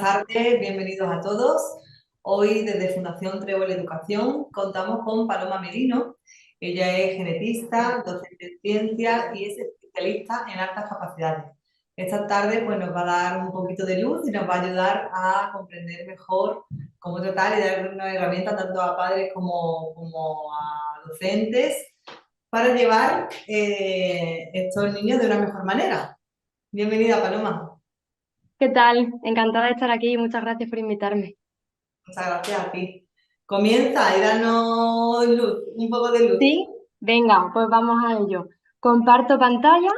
tardes, bienvenidos a todos. Hoy desde Fundación Trébol Educación contamos con Paloma Merino. Ella es genetista, docente en ciencias y es especialista en altas capacidades. Esta tarde pues, nos va a dar un poquito de luz y nos va a ayudar a comprender mejor cómo tratar y dar una herramienta tanto a padres como a docentes para llevar estos niños de una mejor manera. Bienvenida, Paloma. ¿Qué tal? Encantada de estar aquí y muchas gracias por invitarme. Muchas gracias a ti. Comienza y danos luz, un poco de luz. ¿Sí? Venga, pues vamos a ello. Comparto pantalla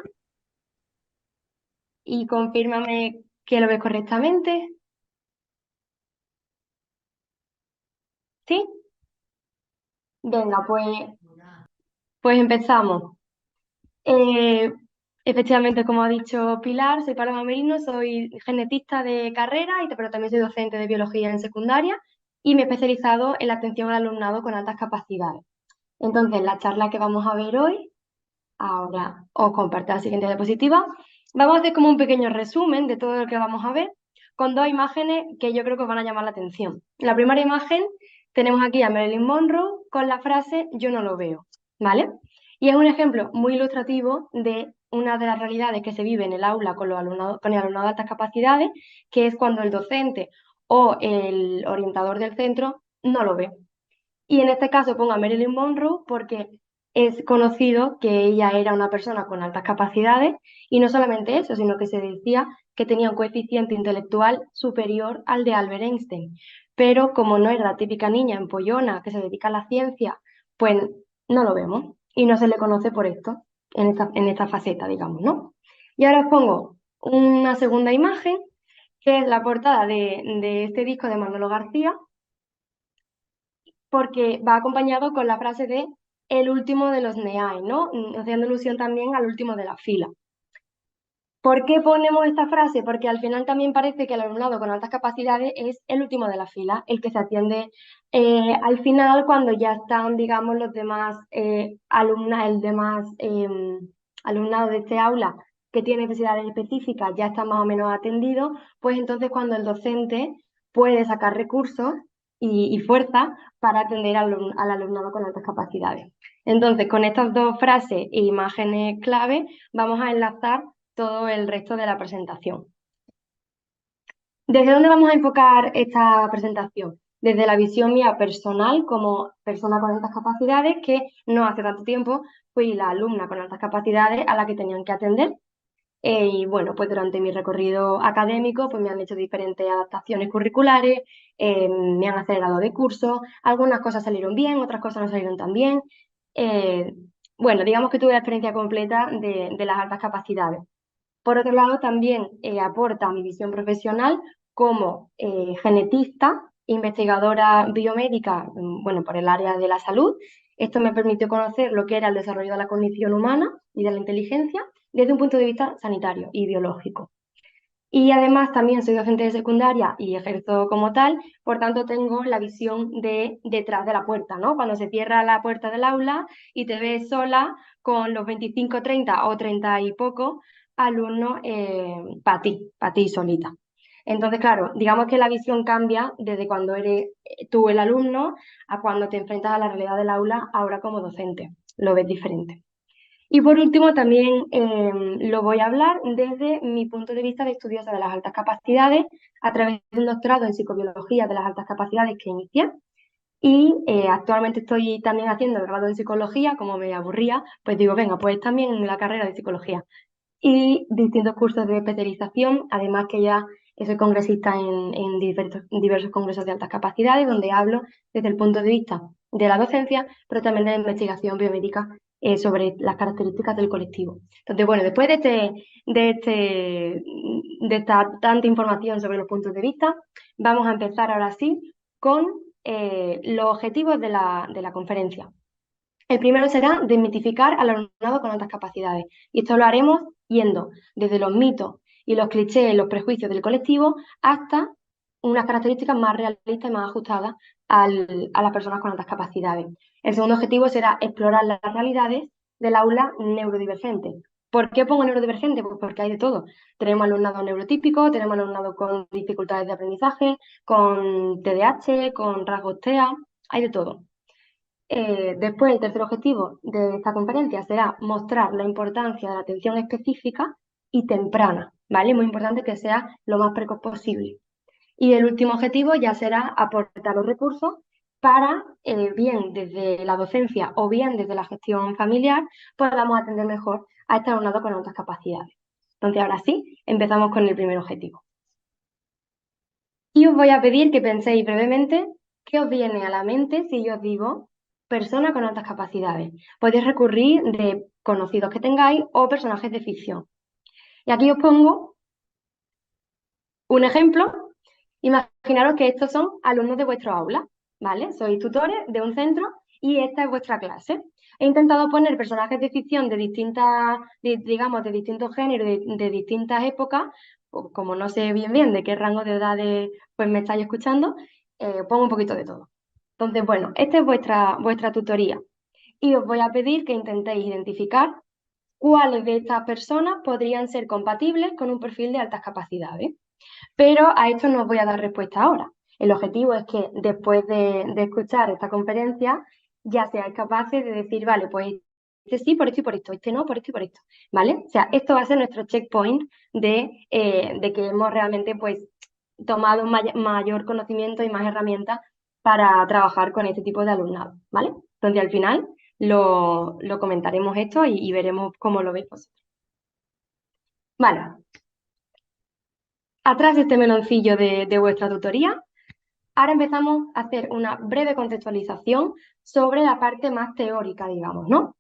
y confírmame que lo ves correctamente. ¿Sí? Venga, pues empezamos. Eh, Efectivamente, como ha dicho Pilar, soy Paloma Merino, soy genetista de carrera, pero también soy docente de biología en secundaria y me he especializado en la atención al alumnado con altas capacidades. Entonces, la charla que vamos a ver hoy, ahora os comparto la siguiente diapositiva. Vamos a hacer como un pequeño resumen de todo lo que vamos a ver con dos imágenes que yo creo que os van a llamar la atención. La primera imagen tenemos aquí a Marilyn Monroe con la frase "yo no lo veo", ¿vale? Y es un ejemplo muy ilustrativo de una de las realidades que se vive en el aula con con el alumnado de altas capacidades, que es cuando el docente o el orientador del centro no lo ve. Y en este caso pongo a Marilyn Monroe porque es conocido que ella era una persona con altas capacidades y no solamente eso, sino que se decía que tenía un coeficiente intelectual superior al de Albert Einstein. Pero como no era la típica niña empollona que se dedica a la ciencia, pues no lo vemos y no se le conoce por esto, en esta faceta, digamos, ¿no? Y ahora os pongo una segunda imagen, que es la portada de este disco de Manolo García, porque va acompañado con la frase de "el último de los NEAE", ¿no? Haciendo alusión también al último de la fila. ¿Por qué ponemos esta frase? Porque al final también parece que el alumnado con altas capacidades es el último de la fila, el que se atiende al final cuando ya están, digamos, los demás el demás alumnado de este aula que tiene necesidades específicas ya está más o menos atendido, pues entonces cuando el docente puede sacar recursos y fuerza para atender al alumnado con altas capacidades. Entonces, con estas dos frases e imágenes clave, vamos a enlazar todo el resto de la presentación. ¿Desde dónde vamos a enfocar esta presentación? Desde la visión mía personal como persona con altas capacidades, que no hace tanto tiempo fui la alumna con altas capacidades a la que tenían que atender. Y bueno, pues durante mi recorrido académico pues me han hecho diferentes adaptaciones curriculares, me han acelerado de curso, algunas cosas salieron bien, otras cosas no salieron tan bien. Eh, bueno, digamos que tuve la experiencia completa de las altas capacidades. Por otro lado, también aporta mi visión profesional como genetista, investigadora biomédica, bueno, por el área de la salud. Esto me permitió conocer lo que era el desarrollo de la cognición humana y de la inteligencia desde un punto de vista sanitario y biológico. Y además también soy docente de secundaria y ejerzo como tal, por tanto tengo la visión de detrás de la puerta, ¿no? Cuando se cierra la puerta del aula y te ves sola con los 25, 30 o 30 y poco alumnos para ti solita. Entonces, claro, digamos que la visión cambia desde cuando eres tú el alumno a cuando te enfrentas a la realidad del aula ahora como docente. Lo ves diferente. Y por último, también lo voy a hablar desde mi punto de vista de estudiosa de las altas capacidades, a través del doctorado en psicobiología de las altas capacidades que inicié. Y actualmente estoy también haciendo el grado en psicología, como me aburría, pues digo, venga, pues también en la carrera de psicología. Y distintos cursos de especialización, además que ya soy congresista en diversos congresos de altas capacidades, donde hablo desde el punto de vista de la docencia, pero también de la investigación biomédica sobre las características del colectivo. Entonces, bueno, después de esta tanta información sobre los puntos de vista, vamos a empezar ahora sí con los objetivos de la conferencia. El primero será desmitificar al alumnado con altas capacidades. Y esto lo haremos yendo desde los mitos y los clichés, los prejuicios del colectivo, hasta unas características más realistas y más ajustadas a las personas con altas capacidades. El segundo objetivo será explorar las realidades del aula neurodivergente, ¿Por qué pongo neurodivergente? Pues porque hay de todo. Tenemos alumnado neurotípico, tenemos alumnado con dificultades de aprendizaje, con TDAH, con rasgos TEA, hay de todo. Después, el tercer objetivo de esta conferencia será mostrar la importancia de la atención específica y temprana, ¿vale? Muy importante que sea lo más precoz posible. Y el último objetivo ya será aportar los recursos para, bien desde la docencia o bien desde la gestión familiar, podamos atender mejor a este alumnado con altas capacidades. Entonces, ahora sí, empezamos con el primer objetivo. Y os voy a pedir que penséis brevemente qué os viene a la mente si yo os digo persona con altas capacidades. Podéis recurrir de conocidos que tengáis o personajes de ficción. Y aquí os pongo un ejemplo. Imaginaros que estos son alumnos de vuestro aula, ¿vale? Sois tutores de un centro y esta es vuestra clase. He intentado poner personajes de ficción de distintas, digamos, de distintos géneros, de distintas épocas, como no sé bien de qué rango de edades pues me estáis escuchando, pongo un poquito de todo. Entonces, bueno, esta es vuestra tutoría y os voy a pedir que intentéis identificar cuáles de estas personas podrían ser compatibles con un perfil de altas capacidades. Pero a esto no os voy a dar respuesta ahora. El objetivo es que después de escuchar esta conferencia ya seáis capaces de decir, vale, pues este sí por esto y por esto, este no por esto y por esto, ¿vale? O sea, esto va a ser nuestro checkpoint de que hemos realmente pues tomado un mayor conocimiento y más herramientas para trabajar con este tipo de alumnado, ¿vale? Entonces al final lo comentaremos esto y veremos cómo lo veis vosotros. Vale, atrás de este meloncillo de vuestra tutoría, ahora empezamos a hacer una breve contextualización sobre la parte más teórica, digamos, ¿no?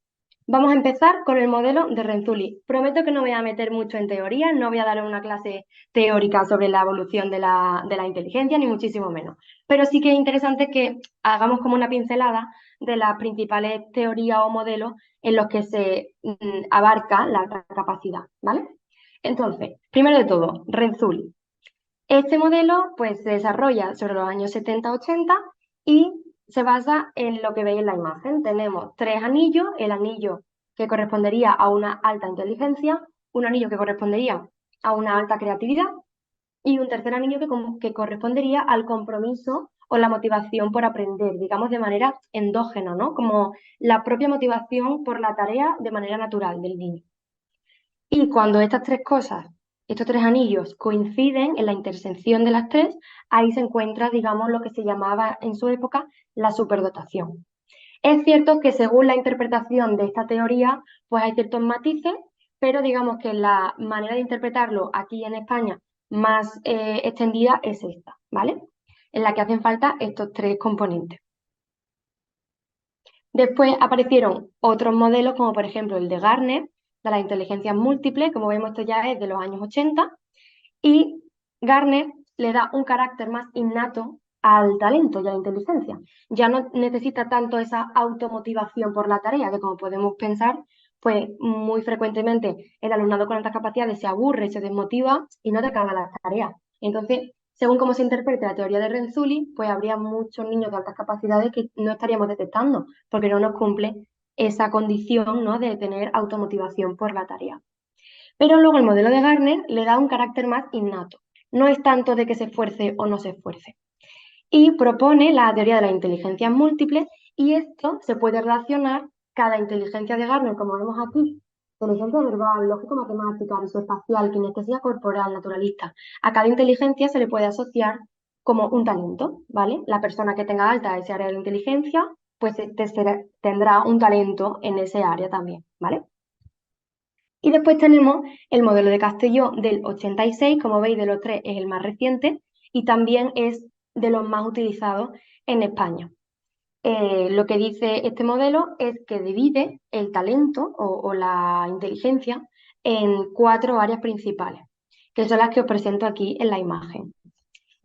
Vamos a empezar con el modelo de Renzulli. Prometo que no voy a meter mucho en teoría, no voy a dar una clase teórica sobre la evolución de la inteligencia, ni muchísimo menos. Pero sí que es interesante que hagamos como una pincelada de las principales teorías o modelos en los que se abarca la alta capacidad, ¿vale? Entonces, primero de todo, Renzulli. Este modelo pues, se desarrolla sobre los años 70-80 y se basa en lo que veis en la imagen. Tenemos tres anillos, el anillo que correspondería a una alta inteligencia, un anillo que correspondería a una alta creatividad y un tercer anillo que correspondería al compromiso o la motivación por aprender, digamos de manera endógena, ¿no? Como la propia motivación por la tarea de manera natural del niño. Y cuando estas tres cosas, estos tres anillos coinciden en la intersección de las tres, ahí se encuentra, digamos, lo que se llamaba en su época la superdotación. Es cierto que según la interpretación de esta teoría, pues hay ciertos matices, pero digamos que la manera de interpretarlo aquí en España más extendida es esta, ¿vale? En la que hacen falta estos tres componentes. Después aparecieron otros modelos, como por ejemplo el de Garner, de las inteligencias múltiples, como vemos esto ya es de los años 80, y Garner le da un carácter más innato al talento y a la inteligencia. Ya no necesita tanto esa automotivación por la tarea, que como podemos pensar, pues muy frecuentemente el alumnado con altas capacidades se aburre, se desmotiva y no te acaba las tareas. Entonces, según cómo se interprete la teoría de Renzulli, pues habría muchos niños de altas capacidades que no estaríamos detectando, porque no nos cumple esa condición, ¿no?, de tener automotivación por la tarea. Pero luego el modelo de Garner le da un carácter más innato. No es tanto de que se esfuerce o no se esfuerce. Y propone la teoría de las inteligencias múltiples y esto se puede relacionar cada inteligencia de Garner, como vemos aquí, inteligencia verbal, lógico-matemática, visoespacial, kinestesia corporal, naturalista. A cada inteligencia se le puede asociar como un talento, ¿vale? La persona que tenga alta ese área de la inteligencia, pues tendrá un talento en ese área también, ¿vale? Y después tenemos el modelo de Castelló del 86, como veis de los tres es el más reciente y también es de los más utilizados en España. Lo que dice este modelo es que divide el talento o la inteligencia en cuatro áreas principales, que son las que os presento aquí en la imagen.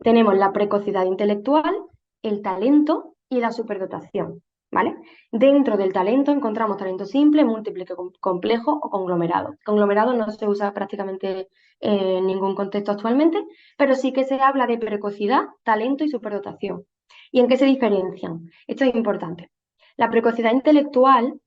Tenemos la precocidad intelectual, el talento y la superdotación, ¿vale? Dentro del talento encontramos talento simple, múltiple, complejo o conglomerado. Conglomerado no se usa prácticamente en ningún contexto actualmente, pero sí que se habla de precocidad, talento y superdotación. ¿Y en qué se diferencian? Esto es importante. La precocidad intelectual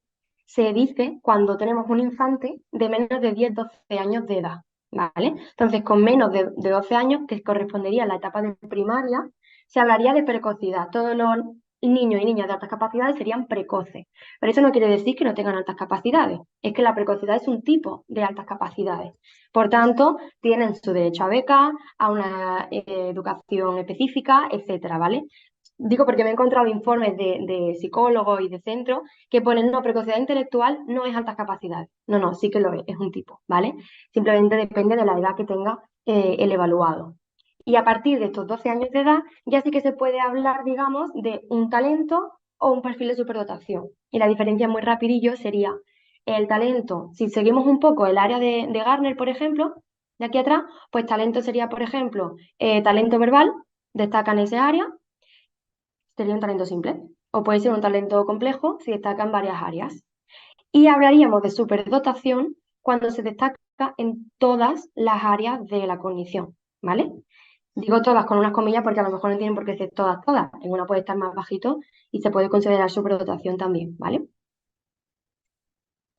se dice cuando tenemos un infante de menos de 10-12 años de edad, ¿vale? Entonces, con menos de 12 años, que correspondería a la etapa de primaria, se hablaría de precocidad. Todos los niños y niñas de altas capacidades serían precoces. Pero eso no quiere decir que no tengan altas capacidades. Es que la precocidad es un tipo de altas capacidades. Por tanto, tienen su derecho a beca, a una educación específica, etcétera, ¿vale? Digo porque me he encontrado informes de psicólogos y de centros que ponen, no, precocidad intelectual no es altas capacidades. No, no, sí que lo es un tipo, ¿vale? Simplemente depende de la edad que tenga el evaluado. Y a partir de estos 12 años de edad, ya sí que se puede hablar, digamos, de un talento o un perfil de superdotación. Y la diferencia muy rapidillo sería el talento, si seguimos un poco el área de Garner, por ejemplo, de aquí atrás, pues talento sería, por ejemplo, talento verbal, destaca en ese área, sería un talento simple. O puede ser un talento complejo si destaca en varias áreas. Y hablaríamos de superdotación cuando se destaca en todas las áreas de la cognición, ¿vale? Digo todas con unas comillas porque a lo mejor no tienen por qué ser todas, todas. En una puede estar más bajito y se puede considerar superdotación también, ¿vale?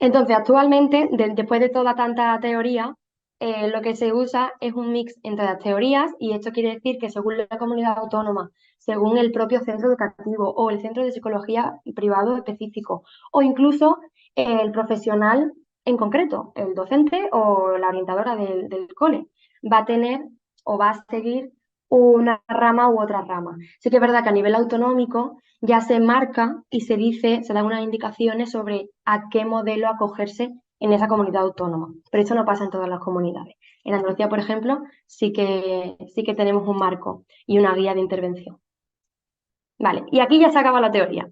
Entonces, actualmente, después de toda tanta teoría, lo que se usa es un mix entre las teorías y esto quiere decir que según la comunidad autónoma, según el propio centro educativo o el centro de psicología privado específico o incluso el profesional en concreto, el docente o la orientadora del cole, va a tener o va a seguir una rama u otra rama. Sí que es verdad que a nivel autonómico ya se marca y se dice, se dan unas indicaciones sobre a qué modelo acogerse en esa comunidad autónoma. Pero esto no pasa en todas las comunidades. En Andalucía, por ejemplo, sí que tenemos un marco y una guía de intervención. Vale, y aquí ya se acaba la teoría.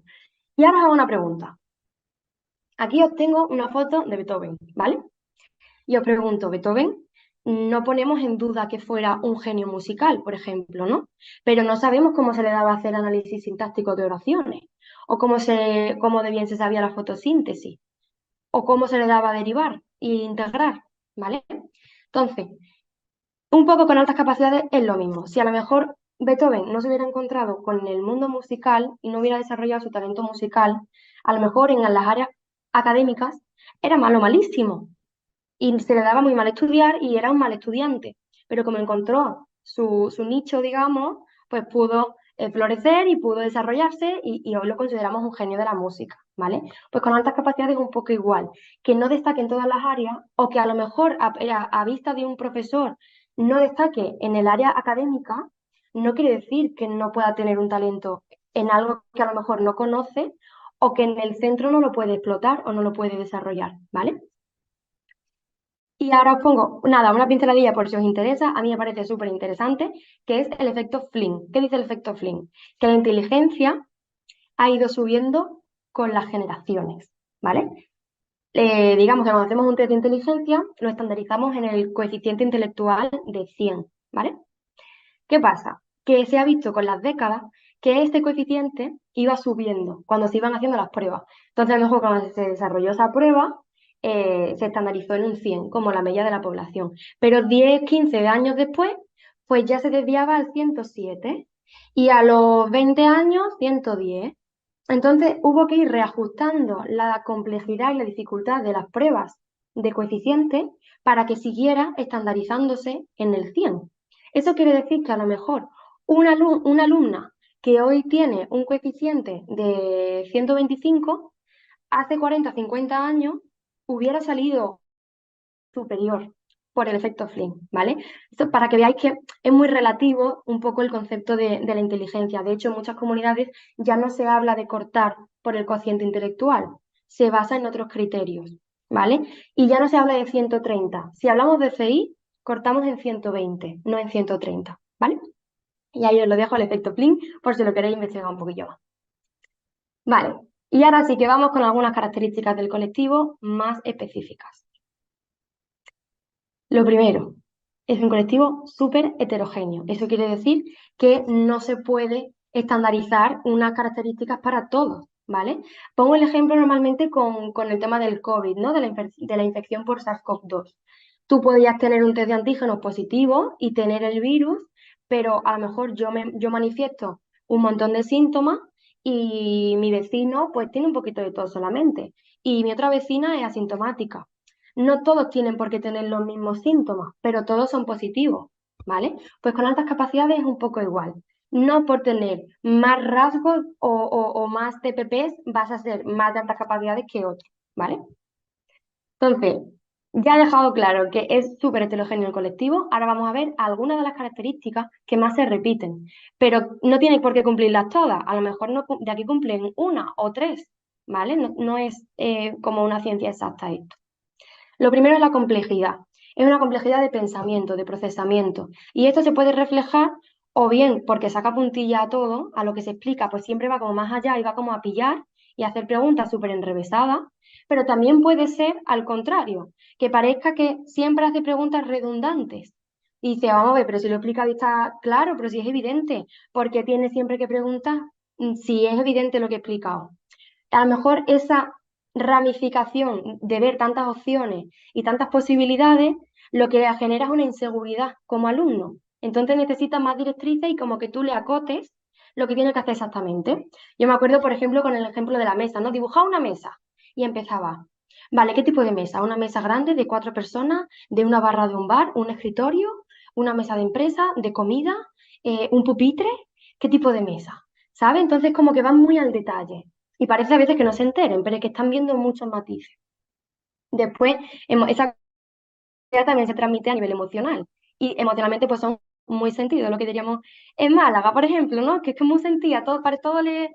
Y ahora os hago una pregunta. Aquí os tengo una foto de Beethoven, ¿vale? Y os pregunto, Beethoven, no ponemos en duda que fuera un genio musical, por ejemplo, ¿no? Pero no sabemos cómo se le daba a hacer análisis sintáctico de oraciones, o cómo de bien se sabía la fotosíntesis, o cómo se le daba a derivar e integrar, ¿vale? Entonces, un poco con altas capacidades es lo mismo. Si a lo mejor Beethoven no se hubiera encontrado con el mundo musical y no hubiera desarrollado su talento musical, a lo mejor en las áreas académicas era malo, malísimo y se le daba muy mal estudiar y era un mal estudiante. Pero como encontró su nicho, digamos, pues pudo florecer y pudo desarrollarse y hoy lo consideramos un genio de la música, ¿vale? Pues con altas capacidades es un poco igual, que no destaque en todas las áreas o que a lo mejor a vista de un profesor no destaque en el área académica, no quiere decir que no pueda tener un talento en algo que a lo mejor no conoce o que en el centro no lo puede explotar o no lo puede desarrollar, ¿vale? Y ahora os pongo, nada, una pinceladilla por si os interesa, a mí me parece súper interesante, que es el efecto Flynn. ¿Qué dice el efecto Flynn? Que la inteligencia ha ido subiendo con las generaciones, ¿vale? Digamos que cuando hacemos un test de inteligencia, lo estandarizamos en el coeficiente intelectual de 100, ¿vale? ¿Qué pasa? Que se ha visto con las décadas que este coeficiente iba subiendo cuando se iban haciendo las pruebas. Entonces, a lo mejor cuando se desarrolló esa prueba, se estandarizó en un 100, como la media de la población. Pero 10, 15 años después, pues ya se desviaba al 107 y a los 20 años, 110. Entonces, hubo que ir reajustando la complejidad y la dificultad de las pruebas de coeficiente para que siguiera estandarizándose en el 100. Eso quiere decir que a lo mejor una alumna que hoy tiene un coeficiente de 125, hace 40, 50 años hubiera salido superior por el efecto Flynn, ¿vale? Esto para que veáis que es muy relativo un poco el concepto de la inteligencia. De hecho, en muchas comunidades ya no se habla de cortar por el cociente intelectual, se basa en otros criterios, ¿vale? Y ya no se habla de 130. Si hablamos de CI, cortamos en 120, no en 130, ¿vale? Y ahí os lo dejo el efecto Flynn por si lo queréis investigar un poquillo más. Vale, y ahora sí que vamos con algunas características del colectivo más específicas. Lo primero, es un colectivo súper heterogéneo. Eso quiere decir que no se puede estandarizar unas características para todos, ¿vale? Pongo el ejemplo normalmente con el tema del COVID, ¿no? De la infección por SARS-CoV-2. Tú podías tener un test de antígenos positivo y tener el virus, pero a lo mejor yo manifiesto un montón de síntomas y mi vecino pues tiene un poquito de tos solamente. y mi otra vecina es asintomática. No todos tienen por qué tener los mismos síntomas, pero todos son positivos, ¿vale? Pues con altas capacidades es un poco igual. No por tener más rasgos o más TPPs vas a ser más de altas capacidades que otros, ¿vale? Entonces, ya he dejado claro que es súper heterogéneo el colectivo, ahora vamos a ver algunas de las características que más se repiten, pero no tienen por qué cumplirlas todas, a lo mejor no, de aquí cumplen una o tres, ¿vale? No es como una ciencia exacta esto. Lo primero es la complejidad. Es una complejidad de pensamiento, de procesamiento. Y esto se puede reflejar o bien porque saca puntilla a todo, a lo que se explica, pues siempre va como más allá y va como a pillar y a hacer preguntas súper enrevesadas, pero también puede ser al contrario, que parezca que siempre hace preguntas redundantes. Y dice, vamos a ver, pero si lo explica y está claro, pero si es evidente, porque tiene siempre que preguntar si es evidente lo que he explicado. A lo mejor esa ramificación de ver tantas opciones y tantas posibilidades, lo que le genera es una inseguridad como alumno. Entonces necesita más directrices y como que tú le acotes lo que tiene que hacer exactamente. Yo me acuerdo, por ejemplo, con el ejemplo de la mesa, ¿no? Dibujaba una mesa y empezaba, vale, ¿qué tipo de mesa? Una mesa grande de 4 personas, de una barra de un bar, un escritorio, una mesa de empresa, de comida, un pupitre, ¿qué tipo de mesa? ¿Sabe? Entonces como que van muy al detalle. Y parece a veces que no se enteren, pero es que están viendo muchos matices. Después, esa idea también se transmite a nivel emocional. Y emocionalmente, pues son muy sentidos, lo que diríamos en Málaga, por ejemplo, ¿no? Que es que es muy sentida, todo, para todo le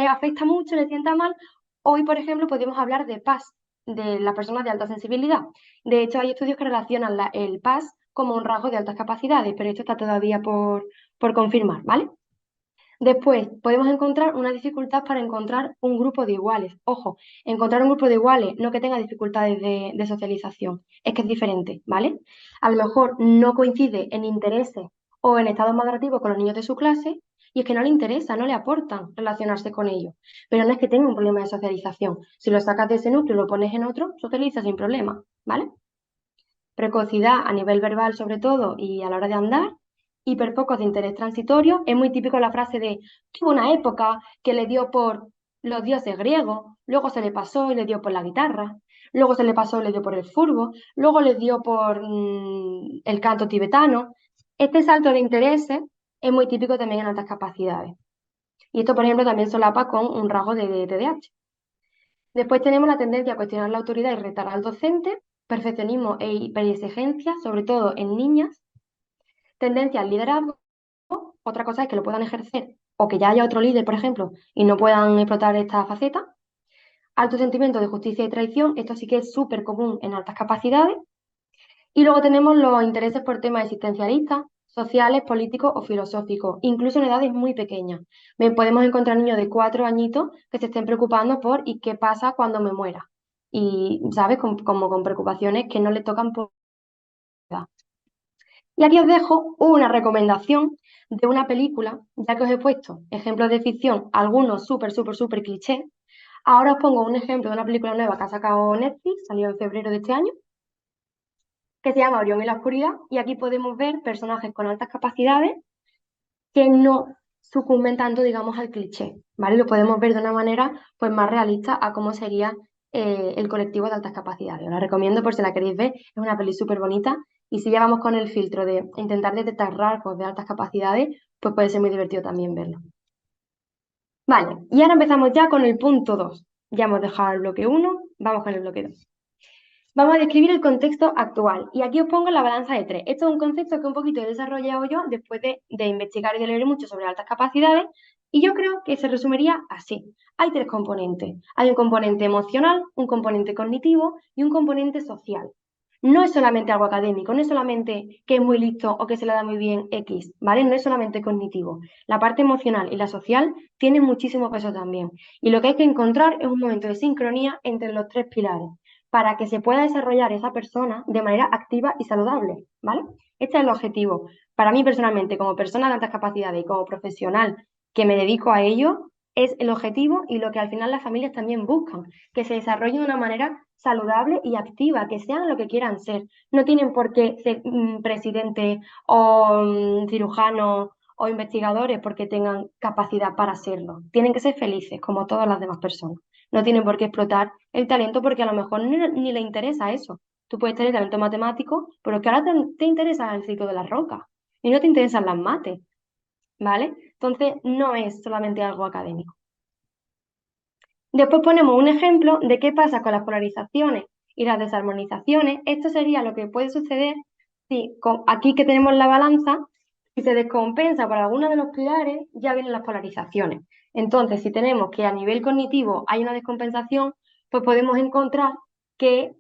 afecta mucho, le sienta mal. Hoy, por ejemplo, podemos hablar de paz, de las personas de alta sensibilidad. De hecho, hay estudios que relacionan el paz como un rasgo de altas capacidades, pero esto está todavía por confirmar, ¿vale? Después, podemos encontrar una dificultad para encontrar un grupo de iguales. Ojo, encontrar un grupo de iguales, no que tenga dificultades de socialización, es que es diferente, ¿vale? A lo mejor no coincide en intereses o en estados madurativos con los niños de su clase y es que no le interesa, no le aportan relacionarse con ellos. Pero no es que tenga un problema de socialización. Si lo sacas de ese núcleo y lo pones en otro, socializa sin problema, ¿vale? Precocidad a nivel verbal sobre todo y a la hora de andar, hiperfocos de interés transitorio, es muy típico la frase de tuvo una época que le dio por los dioses griegos, luego se le pasó y le dio por la guitarra, luego se le pasó y le dio por el furbo, luego le dio por el canto tibetano. Este salto de intereses es muy típico también en altas capacidades. Y esto, por ejemplo, también solapa con un rasgo de TDAH. Después tenemos la tendencia a cuestionar la autoridad y retar al docente, perfeccionismo e hiperexigencia, sobre todo en niñas, tendencia al liderazgo, otra cosa es que lo puedan ejercer o que ya haya otro líder, por ejemplo, y no puedan explotar esta faceta. Alto sentimiento de justicia y traición, esto sí que es súper común en altas capacidades. Y luego tenemos los intereses por temas existencialistas, sociales, políticos o filosóficos, incluso en edades muy pequeñas. Podemos encontrar niños de 4 añitos que se estén preocupando por ¿y qué pasa cuando me muera? Y, ¿sabes? Como con preocupaciones que no le tocan por edad. Y aquí os dejo una recomendación de una película, ya que os he puesto ejemplos de ficción, algunos súper, súper, súper clichés. Ahora os pongo un ejemplo de una película nueva que ha sacado Netflix, salió en febrero de este año, que se llama Orión y la oscuridad, y aquí podemos ver personajes con altas capacidades que no sucumben tanto, digamos, al cliché, ¿vale? Lo podemos ver de una manera pues más realista a cómo sería el colectivo de altas capacidades. Os la recomiendo por si la queréis ver, es una peli súper bonita y si ya vamos con el filtro de intentar detectar rasgos de altas capacidades, pues puede ser muy divertido también verlo. Vale, y ahora empezamos ya con el punto 2. Ya hemos dejado el bloque 1, vamos con el bloque 2. Vamos a describir el contexto actual y aquí os pongo la balanza de 3. Esto es un concepto que un poquito he desarrollado yo después de investigar y de leer mucho sobre altas capacidades y yo creo que se resumiría así. Hay 3 componentes. Hay un componente emocional, un componente cognitivo y un componente social. No es solamente algo académico, no es solamente que es muy listo o que se le da muy bien X, ¿vale? No es solamente cognitivo. La parte emocional y la social tienen muchísimo peso también. Y lo que hay que encontrar es un momento de sincronía entre los 3 pilares para que se pueda desarrollar esa persona de manera activa y saludable, ¿vale? Este es el objetivo. Para mí personalmente, como persona de altas capacidades y como profesional que me dedico a ello, es el objetivo y lo que al final las familias también buscan, que se desarrolle de una manera saludable y activa, que sean lo que quieran ser. No tienen por qué ser presidente o cirujano o investigadores porque tengan capacidad para serlo. Tienen que ser felices, como todas las demás personas. no tienen por qué explotar el talento porque a lo mejor ni le interesa eso. Tú puedes tener talento matemático, pero que ahora te interesa el ciclo de las rocas y no te interesan las mates, ¿vale? Entonces, no es solamente algo académico. Después ponemos un ejemplo de qué pasa con las polarizaciones y las desarmonizaciones. Esto sería lo que puede suceder si aquí que tenemos la balanza, si se descompensa por alguno de los pilares, ya vienen las polarizaciones. Entonces, si tenemos que a nivel cognitivo hay una descompensación, pues podemos encontrar que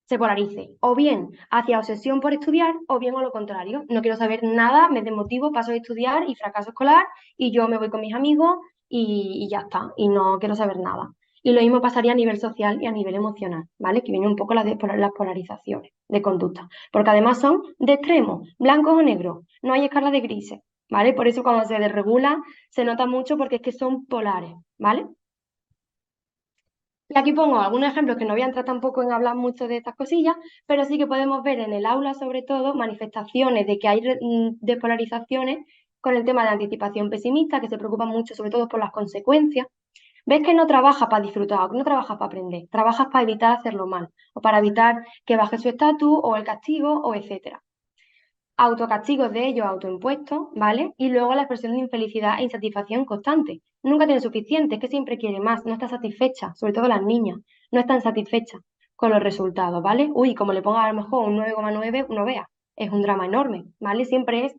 se polarice, o bien hacia obsesión por estudiar, o bien a lo contrario. No quiero saber nada, me desmotivo, paso de estudiar y fracaso escolar, y yo me voy con mis amigos y ya está, y no quiero saber nada. Y lo mismo pasaría a nivel social y a nivel emocional, ¿vale? Que vienen un poco las polarizaciones de conducta, porque además son de extremos, blancos o negros, no hay escala de grises, ¿vale? Por eso cuando se desregula se nota mucho porque es que son polares, ¿vale? Y aquí pongo algunos ejemplos que no voy a entrar tampoco en hablar mucho de estas cosillas, pero sí que podemos ver en el aula, sobre todo, manifestaciones de que hay despolarizaciones con el tema de anticipación pesimista, que se preocupan mucho, sobre todo, por las consecuencias. Ves que no trabajas para disfrutar, no trabajas para aprender, trabajas para evitar hacerlo mal, o para evitar que baje su estatus, o el castigo, o etcétera. Autocastigos de ellos autoimpuestos, ¿vale? Y luego la expresión de infelicidad e insatisfacción constante. Nunca tiene suficiente, es que siempre quiere más, no está satisfecha, sobre todo las niñas, no están satisfechas con los resultados, ¿vale? Uy, como le ponga a lo mejor un 9,9, uno vea, es un drama enorme, ¿vale? Siempre es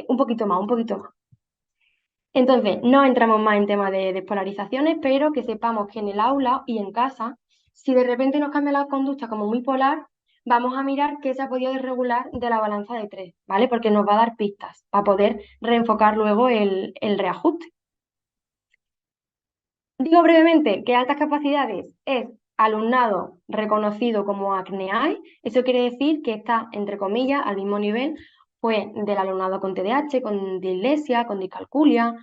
un poquito más, un poquito más. Entonces, no entramos más en tema de despolarizaciones, pero que sepamos que en el aula y en casa, si de repente nos cambia la conducta como muy polar, vamos a mirar qué se ha podido desregular de la balanza de 3, ¿vale? Porque nos va a dar pistas para poder reenfocar luego el reajuste. Digo brevemente que altas capacidades es alumnado reconocido como ACNEAI. Eso quiere decir que está, entre comillas, al mismo nivel pues, del alumnado con TDAH, con dislexia, con discalculia,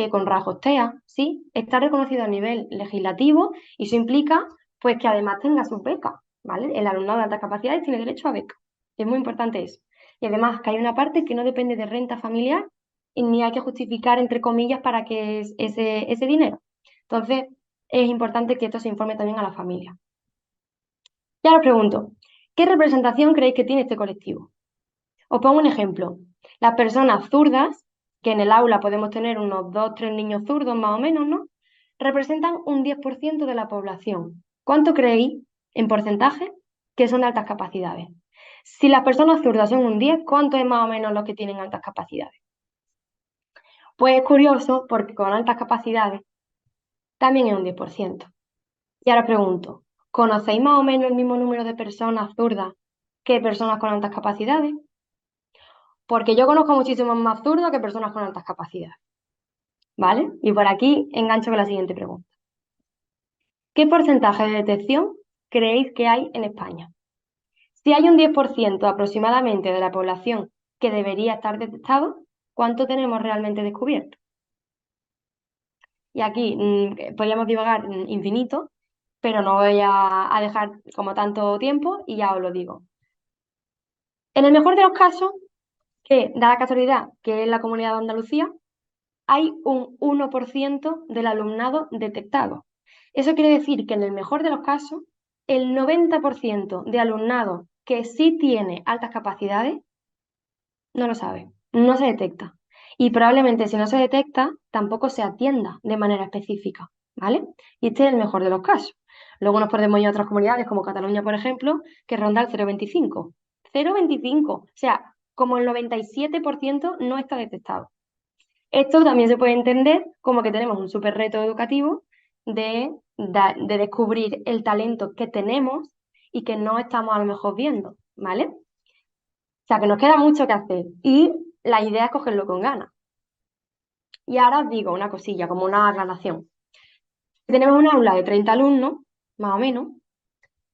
con rasgos TEA, ¿sí? Está reconocido a nivel legislativo y eso implica pues, que además tenga sus becas, ¿vale? El alumnado de altas capacidades tiene derecho a beca. Es muy importante eso. Y además que hay una parte que no depende de renta familiar y ni hay que justificar, entre comillas, para que ese dinero. Entonces, es importante que esto se informe también a la familia. Ya os pregunto, ¿qué representación creéis que tiene este colectivo? Os pongo un ejemplo. Las personas zurdas, que en el aula podemos tener unos 2, 3 niños zurdos más o menos, ¿no? Representan un 10% de la población. ¿Cuánto creéis, en porcentaje, que son de altas capacidades? Si las personas zurdas son un 10, ¿cuánto es más o menos los que tienen altas capacidades? Pues es curioso porque con altas capacidades también es un 10%. Y ahora pregunto, ¿conocéis más o menos el mismo número de personas zurdas que personas con altas capacidades? Porque yo conozco muchísimos más zurdos que personas con altas capacidades, ¿vale? Y por aquí engancho con la siguiente pregunta. ¿Qué porcentaje de detección creéis que hay en España? Si hay un 10% aproximadamente de la población que debería estar detectado, ¿cuánto tenemos realmente descubierto? Y aquí podríamos divagar infinito, pero no voy a dejar como tanto tiempo y ya os lo digo. En el mejor de los casos, que da la casualidad que en la comunidad de Andalucía hay un 1% del alumnado detectado. Eso quiere decir que en el mejor de los casos, el 90% de alumnado que sí tiene altas capacidades no lo sabe, no se detecta. Y probablemente si no se detecta, tampoco se atienda de manera específica, ¿vale? Y este es el mejor de los casos. Luego nos podemos ir a otras comunidades, como Cataluña, por ejemplo, que ronda el 0,25. 0,25. O sea, como el 97% no está detectado. Esto también se puede entender como que tenemos un súper reto educativo de descubrir el talento que tenemos y que no estamos a lo mejor viendo, ¿vale? O sea, que nos queda mucho que hacer y la idea es cogerlo con ganas. Y ahora os digo una cosilla, como una aclaración. Si tenemos un aula de 30 alumnos, más o menos,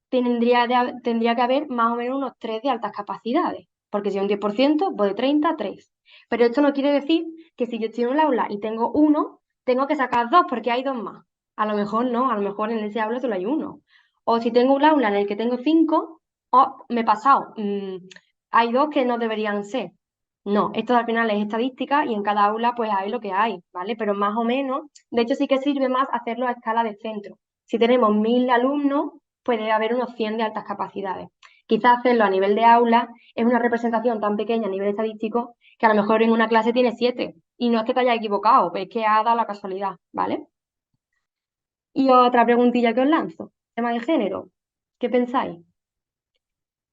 tendría que haber más o menos unos 3 de altas capacidades, porque si es un 10%, pues de 30 a 3. Pero esto no quiere decir que si yo estoy en un aula y tengo uno, tengo que sacar dos porque hay dos más. A lo mejor no, a lo mejor en ese aula solo hay uno. O si tengo un aula en el que tengo 5, oh, me he pasado. Hay dos que no deberían ser. No, esto al final es estadística y en cada aula pues hay lo que hay, ¿vale? Pero más o menos, de hecho sí que sirve más hacerlo a escala de centro. Si tenemos 1000 alumnos, puede haber unos 100 de altas capacidades. Quizás hacerlo a nivel de aula es una representación tan pequeña a nivel estadístico que a lo mejor en una clase tiene 7. Y no es que te hayas equivocado, es que ha dado la casualidad, ¿vale? Y otra preguntilla que os lanzo, tema de género. ¿Qué pensáis?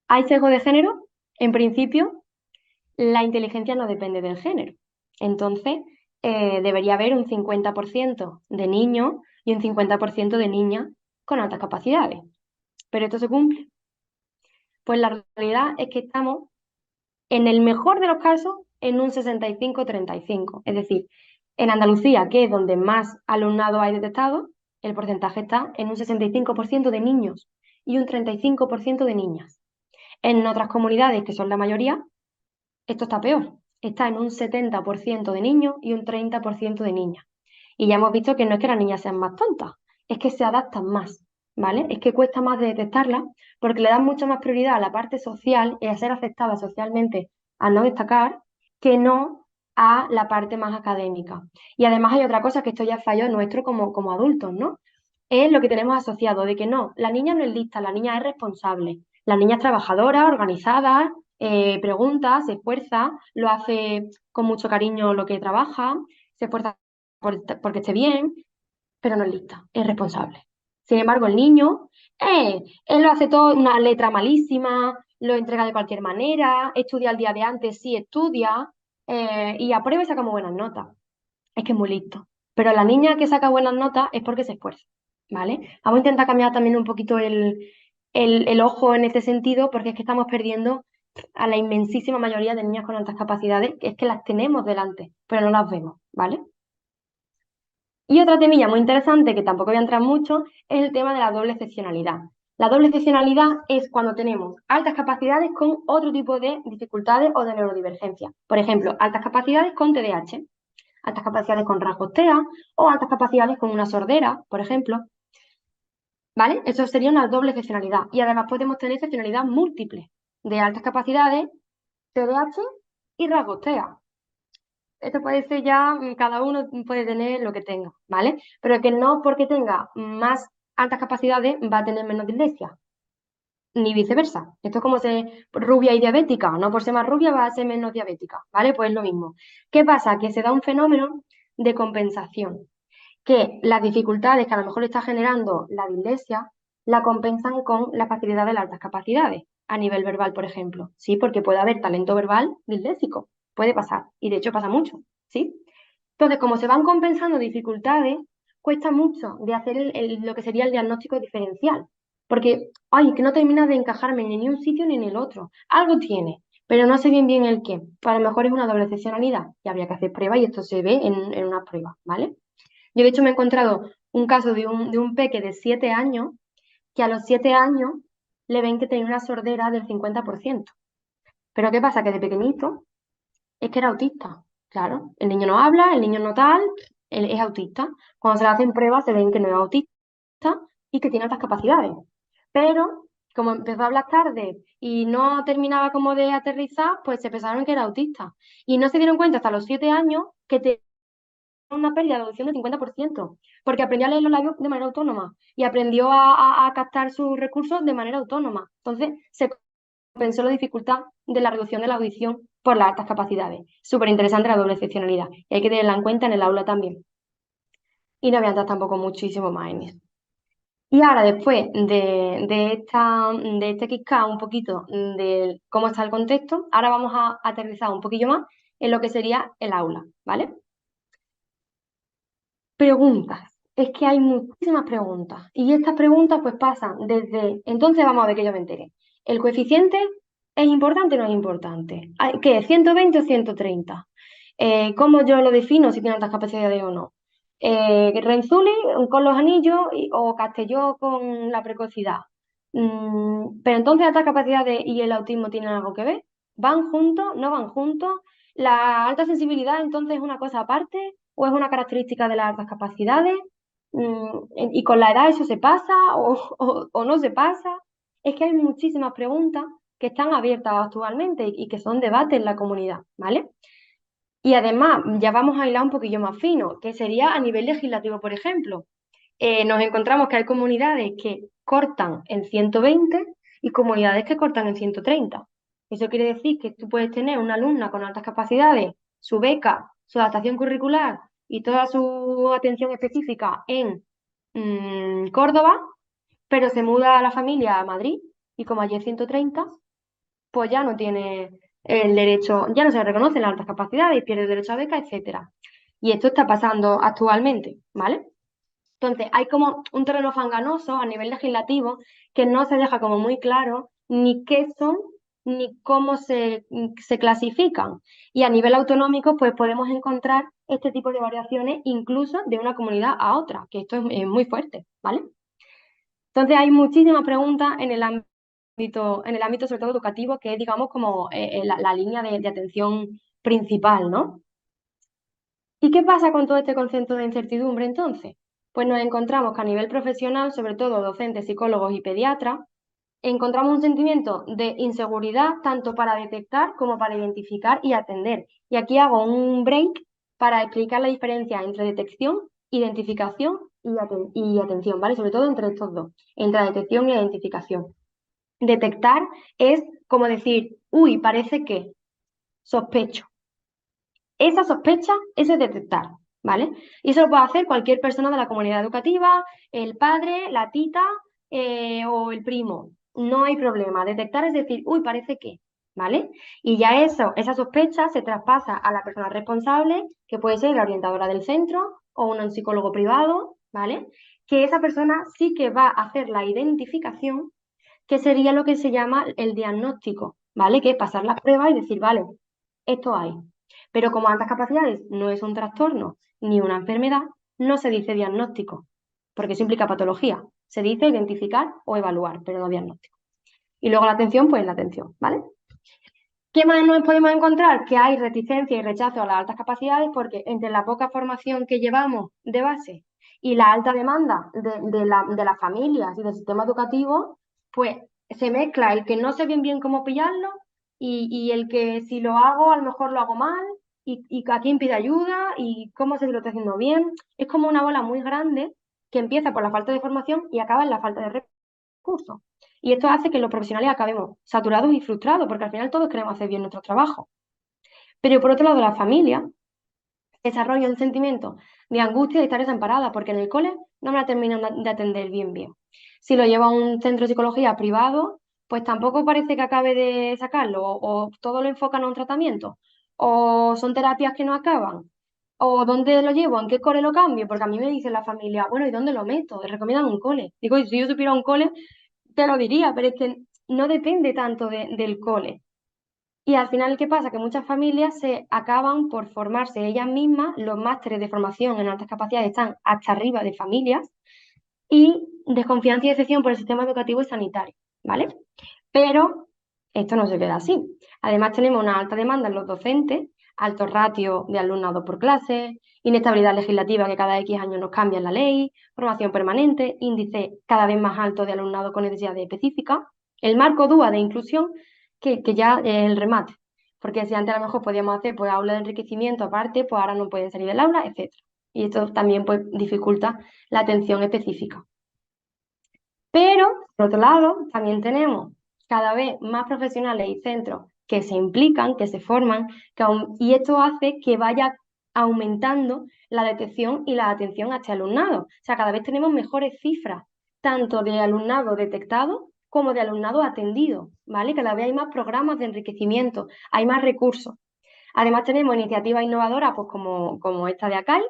¿Hay sesgo de género? En principio, la inteligencia no depende del género. Entonces, debería haber un 50% de niños y un 50% de niñas con altas capacidades. ¿Pero esto se cumple? Pues la realidad es que estamos, en el mejor de los casos, en un 65-35. Es decir, en Andalucía, que es donde más alumnado hay detectado, el porcentaje está en un 65% de niños y un 35% de niñas. En otras comunidades, que son la mayoría, esto está peor. Está en un 70% de niños y un 30% de niñas. Y ya hemos visto que no es que las niñas sean más tontas, es que se adaptan más, ¿vale? Es que cuesta más de detectarlas porque le dan mucha más prioridad a la parte social y a ser aceptada socialmente, a no destacar, que no a la parte más académica. Y además hay otra cosa, que esto ya es fallo nuestro como adultos, ¿no? Es lo que tenemos asociado de que no, la niña no es lista, la niña es responsable. La niña es trabajadora, organizada, pregunta, se esfuerza, lo hace con mucho cariño lo que trabaja, se esfuerza porque esté bien, pero no es lista, es responsable. Sin embargo, el niño, él lo hace todo una letra malísima, lo entrega de cualquier manera, estudia el día de antes, sí estudia, y aprueba y saca muy buenas notas. Es que es muy listo. Pero la niña que saca buenas notas es porque se esfuerza, ¿vale? Vamos a intentar cambiar también un poquito el ojo en este sentido, porque es que estamos perdiendo a la inmensísima mayoría de niñas con altas capacidades, que es que las tenemos delante, pero no las vemos, ¿vale? Y otra temilla muy interesante, que tampoco voy a entrar mucho, es el tema de la doble excepcionalidad. La doble excepcionalidad es cuando tenemos altas capacidades con otro tipo de dificultades o de neurodivergencia. Por ejemplo, altas capacidades con TDAH, altas capacidades con rasgos TEA o altas capacidades con una sordera, por ejemplo. ¿Vale? Eso sería una doble excepcionalidad. Y además podemos tener excepcionalidad múltiple de altas capacidades, TDAH y rasgos TEA. Esto puede ser ya, cada uno puede tener lo que tenga, ¿vale? Pero que no porque tenga más altas capacidades va a tener menos dislexia, ni viceversa. Esto es como ser rubia y diabética, no por ser más rubia va a ser menos diabética, ¿vale? Pues es lo mismo. ¿Qué pasa? Que se da un fenómeno de compensación, que las dificultades que a lo mejor le está generando la dislexia la compensan con la facilidad de las altas capacidades, a nivel verbal, por ejemplo, ¿sí? Porque puede haber talento verbal disléxico, puede pasar, y de hecho pasa mucho, ¿sí? Entonces, como se van compensando dificultades, cuesta mucho de hacer lo que sería el diagnóstico diferencial, porque, ay, que no termina de encajarme ni en un sitio ni en el otro, algo tiene, pero no sé bien el qué, pues a lo mejor es una doble excepcionalidad, y habría que hacer pruebas y esto se ve en unas pruebas, ¿vale? Yo, de hecho, me he encontrado un caso de un peque de 7 años que a los 7 años le ven que tenía una sordera del 50%. Pero ¿qué pasa? Que de pequeñito es que era autista. Claro, el niño no habla, el niño no tal, él es autista. Cuando se le hacen pruebas se ven que no es autista y que tiene otras capacidades. Pero como empezó a hablar tarde y no terminaba como de aterrizar, pues se pensaron que era autista. Y no se dieron cuenta hasta los 7 años que una pérdida de audición del 50%, porque aprendió a leer los labios de manera autónoma y aprendió a captar sus recursos de manera autónoma. Entonces, se compensó la dificultad de la reducción de la audición por las altas capacidades. Súper interesante la doble excepcionalidad. Y hay que tenerla en cuenta en el aula también. Y no voy a entrar tampoco muchísimo más en eso. Y ahora, después de este Kick un poquito de cómo está el contexto, ahora vamos a aterrizar un poquillo más en lo que sería el aula, ¿vale? Preguntas. Es que hay muchísimas preguntas. Y estas preguntas pues pasan desde... Entonces vamos a ver que yo me entere. ¿El coeficiente es importante o no es importante? ¿Qué? ¿120 o 130? ¿Cómo yo lo defino si tiene altas capacidades o no? Renzulli con los anillos o Castelló con la precocidad. Pero entonces altas capacidades y el autismo tienen algo que ver. ¿Van juntos? ¿No van juntos? ¿La alta sensibilidad entonces es una cosa aparte o es una característica de las altas capacidades? ¿Y con la edad eso se pasa o no se pasa? Es que hay muchísimas preguntas que están abiertas actualmente y que son debate en la comunidad, ¿vale? Y además, ya vamos a hilar un poquillo más fino, que sería a nivel legislativo, por ejemplo. nos encontramos que hay comunidades que cortan en 120 y comunidades que cortan en 130. Eso quiere decir que tú puedes tener una alumna con altas capacidades, su beca, su adaptación curricular y toda su atención específica en Córdoba, pero se muda a la familia a Madrid y como allí es 130, pues ya no tiene el derecho, ya no se le reconocen las altas capacidades, pierde el derecho a beca, etcétera. Y esto está pasando actualmente, ¿vale? Entonces, hay como un terreno fanganoso a nivel legislativo que no se deja como muy claro ni qué son ni cómo se clasifican. Y a nivel autonómico, pues podemos encontrar este tipo de variaciones incluso de una comunidad a otra, que esto es muy fuerte, ¿vale? Entonces, hay muchísimas preguntas en el ámbito sobre todo educativo, que es, digamos, como la línea de atención principal, ¿no? ¿Y qué pasa con todo este concepto de incertidumbre entonces? Pues nos encontramos que a nivel profesional, sobre todo docentes, psicólogos y pediatras, encontramos un sentimiento de inseguridad tanto para detectar como para identificar y atender. Y aquí hago un break para explicar la diferencia entre detección, identificación y atención, ¿vale? Sobre todo entre estos dos, entre la detección y la identificación. Detectar es como decir, uy, parece que sospecho. Esa sospecha, eso es detectar, ¿vale? Y eso lo puede hacer cualquier persona de la comunidad educativa, el padre, la tita o el primo. No hay problema. Detectar es decir, uy, parece que, ¿vale? Y ya eso, esa sospecha se traspasa a la persona responsable, que puede ser la orientadora del centro o un psicólogo privado, ¿vale? Que esa persona sí que va a hacer la identificación, que sería lo que se llama el diagnóstico, ¿vale? Que es pasar las pruebas y decir, vale, esto hay. Pero como altas capacidades no es un trastorno ni una enfermedad, no se dice diagnóstico, porque eso implica patología. Se dice identificar o evaluar, pero no diagnóstico. Y luego la atención, pues la atención, ¿vale? ¿Qué más nos podemos encontrar? Que hay reticencia y rechazo a las altas capacidades porque entre la poca formación que llevamos de base y la alta demanda de las familias y del sistema educativo, pues se mezcla el que no sé bien cómo pillarlo y el que si lo hago a lo mejor lo hago mal y a quién pide ayuda y cómo sé si lo estoy haciendo bien. Es como una bola muy grande que empieza por la falta de formación y acaba en la falta de recursos. Y esto hace que los profesionales acabemos saturados y frustrados, porque al final todos queremos hacer bien nuestro trabajo. Pero por otro lado, la familia desarrolla un sentimiento de angustia y de estar desamparada, porque en el cole no me la terminan de atender bien. Si lo lleva a un centro de psicología privado, pues tampoco parece que acabe de sacarlo, o todo lo enfocan a un tratamiento, o son terapias que no acaban, o dónde lo llevo, en qué cole lo cambio, porque a mí me dice la familia, bueno, ¿y dónde lo meto? Me recomiendan un cole. Digo, y si yo supiera un cole, te lo diría, pero es que no depende tanto del cole. Y al final, ¿qué pasa? Que muchas familias se acaban por formarse ellas mismas, los másteres de formación en altas capacidades están hasta arriba de familias, y desconfianza y decepción por el sistema educativo y sanitario, ¿vale? Pero esto no se queda así. Además, tenemos una alta demanda en los docentes, alto ratio de alumnado por clase, inestabilidad legislativa que cada X años nos cambia la ley, formación permanente, índice cada vez más alto de alumnado con necesidades específicas, el marco DUA de inclusión, que ya es el remate. Porque si antes a lo mejor podíamos hacer pues, aula de enriquecimiento aparte, pues ahora no pueden salir del aula, etc. Y esto también pues, dificulta la atención específica. Pero, por otro lado, también tenemos cada vez más profesionales y centros que se implican, que se forman, y esto hace que vaya aumentando la detección y la atención a este alumnado. O sea, cada vez tenemos mejores cifras, tanto de alumnado detectado como de alumnado atendido, ¿vale? Cada vez hay más programas de enriquecimiento, hay más recursos. Además tenemos iniciativas innovadoras, pues como esta de ACAI,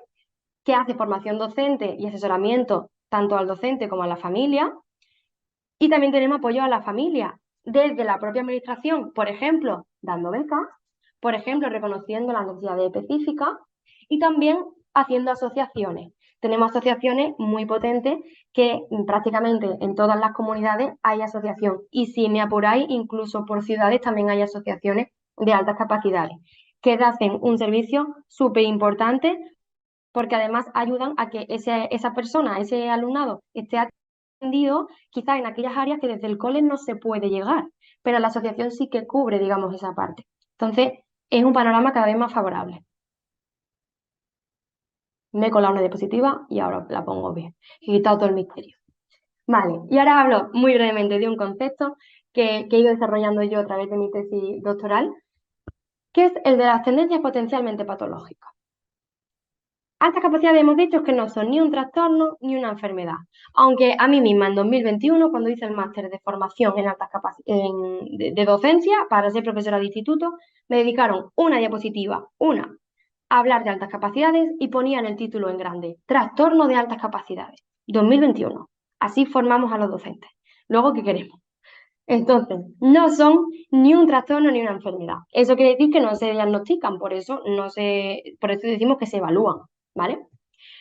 que hace formación docente y asesoramiento tanto al docente como a la familia, y también tenemos apoyo a la familia, desde la propia administración, por ejemplo, dando becas, por ejemplo, reconociendo las necesidades específicas y también haciendo asociaciones. Tenemos asociaciones muy potentes que prácticamente en todas las comunidades hay asociación. Y si me apuráis, incluso por ciudades también hay asociaciones de altas capacidades que hacen un servicio súper importante porque además ayudan a que esa persona, ese alumnado, esté atendido quizás en aquellas áreas que desde el cole no se puede llegar, pero la asociación sí que cubre, digamos, esa parte. Entonces, es un panorama cada vez más favorable. Me he colado una diapositiva y ahora la pongo bien. He quitado todo el misterio. Vale, y ahora hablo muy brevemente de un concepto que he ido desarrollando yo a través de mi tesis doctoral, que es el de las tendencias potencialmente patológicas. Altas capacidades hemos dicho que no son ni un trastorno ni una enfermedad, aunque a mí misma en 2021, cuando hice el máster de formación en de docencia para ser profesora de instituto, me dedicaron una diapositiva, a hablar de altas capacidades y ponían el título en grande, Trastorno de altas capacidades, 2021. Así formamos a los docentes. Luego, ¿qué queremos? Entonces, no son ni un trastorno ni una enfermedad. Eso quiere decir que no se diagnostican, por eso decimos que se evalúan, ¿vale?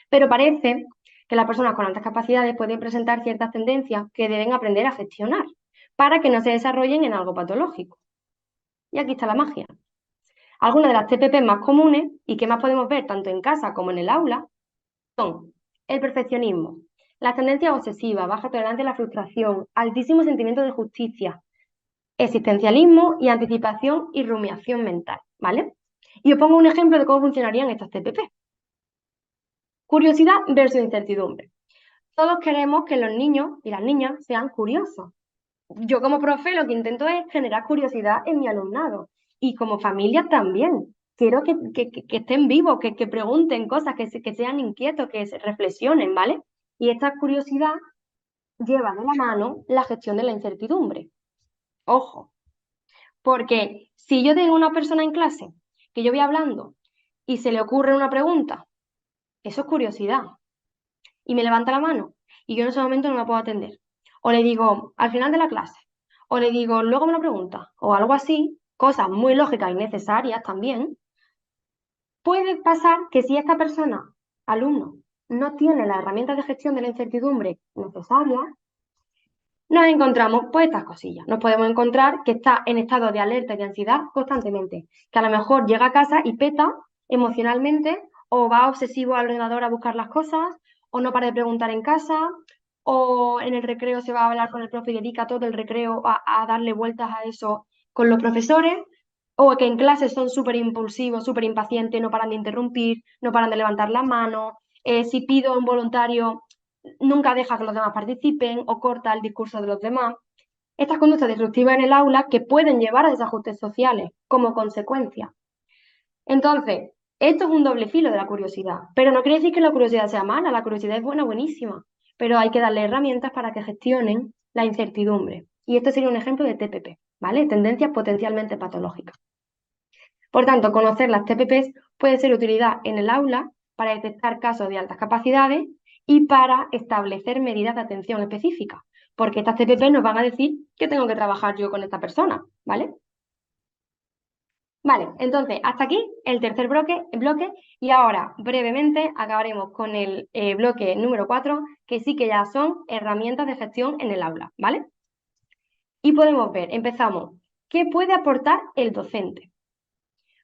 Pero parece que las personas con altas capacidades pueden presentar ciertas tendencias que deben aprender a gestionar para que no se desarrollen en algo patológico. Y aquí está la magia. Algunas de las TPP más comunes y que más podemos ver tanto en casa como en el aula son el perfeccionismo, las tendencias obsesivas, baja tolerancia a la frustración, altísimo sentimiento de justicia, existencialismo y anticipación y rumiación mental, ¿vale? Y os pongo un ejemplo de cómo funcionarían estas TPP. Curiosidad versus incertidumbre. Todos queremos que los niños y las niñas sean curiosos. Yo como profe lo que intento es generar curiosidad en mi alumnado y como familia también. Quiero que estén vivos, que pregunten cosas, que sean inquietos, que se reflexionen, ¿vale? Y esta curiosidad lleva de la mano la gestión de la incertidumbre. Ojo, porque si yo tengo una persona en clase que yo voy hablando y se le ocurre una pregunta, eso es curiosidad, y me levanta la mano y yo en ese momento no la puedo atender. O le digo al final de la clase, o le digo luego me lo pregunta, o algo así, cosas muy lógicas y necesarias también. Puede pasar que si esta persona, alumno, no tiene las herramientas de gestión de la incertidumbre necesarias, nos encontramos pues estas cosillas. Nos podemos encontrar que está en estado de alerta y de ansiedad constantemente, que a lo mejor llega a casa y peta emocionalmente o va obsesivo al ordenador a buscar las cosas o no para de preguntar en casa o en el recreo se va a hablar con el profe y dedica todo el recreo a darle vueltas a eso con los profesores o que en clase son súper impulsivos, súper impacientes, no paran de interrumpir, no paran de levantar la mano. Si pido a un voluntario nunca deja que los demás participen o corta el discurso de los demás. Estas conductas destructivas en el aula que pueden llevar a desajustes sociales como consecuencia. Entonces, esto es un doble filo de la curiosidad, pero no quiere decir que la curiosidad sea mala, la curiosidad es buena, buenísima, pero hay que darle herramientas para que gestionen la incertidumbre. Y esto sería un ejemplo de TPP, ¿vale? Tendencias potencialmente patológicas. Por tanto, conocer las TPPs puede ser de utilidad en el aula para detectar casos de altas capacidades y para establecer medidas de atención específicas, porque estas TPP nos van a decir que tengo que trabajar yo con esta persona, ¿vale? Vale, entonces hasta aquí el tercer bloque y ahora brevemente acabaremos con el bloque número 4, que sí que ya son herramientas de gestión en el aula, ¿vale? Y podemos ver, empezamos, ¿qué puede aportar el docente?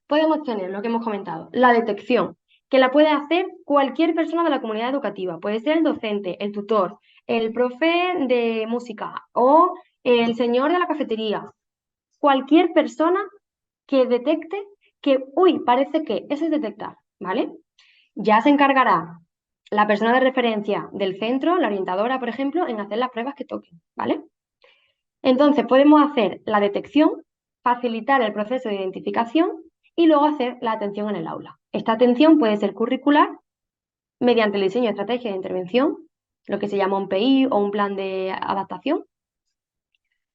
Podemos tener lo que hemos comentado, la detección, que la puede hacer cualquier persona de la comunidad educativa. Puede ser el docente, el tutor, el profe de música o el señor de la cafetería. Cualquier persona que detecte que, uy, parece que eso es detectar, ¿vale? Ya se encargará la persona de referencia del centro, la orientadora, por ejemplo, en hacer las pruebas que toquen, ¿vale? Entonces podemos hacer la detección, facilitar el proceso de identificación y luego hacer la atención en el aula. Esta atención puede ser curricular mediante el diseño de estrategias de intervención, lo que se llama un PI o un plan de adaptación.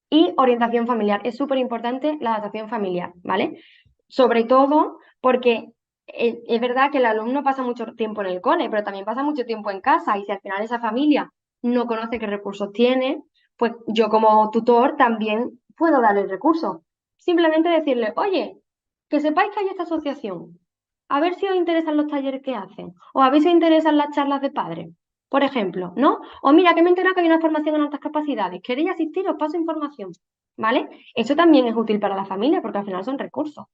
Y orientación familiar. Es súper importante la adaptación familiar, ¿vale? Sobre todo porque es verdad que el alumno pasa mucho tiempo en el cole, pero también pasa mucho tiempo en casa y si al final esa familia no conoce qué recursos tiene, pues yo como tutor también puedo darle recursos. Simplemente decirle, oye, que sepáis que hay esta asociación, a ver si os interesan los talleres que hacen o a ver si os interesan las charlas de padres, por ejemplo, ¿no? O mira, que me he enterado que hay una formación en altas capacidades, ¿queréis asistir? Os paso información, ¿vale? Eso también es útil para la familia porque al final son recursos.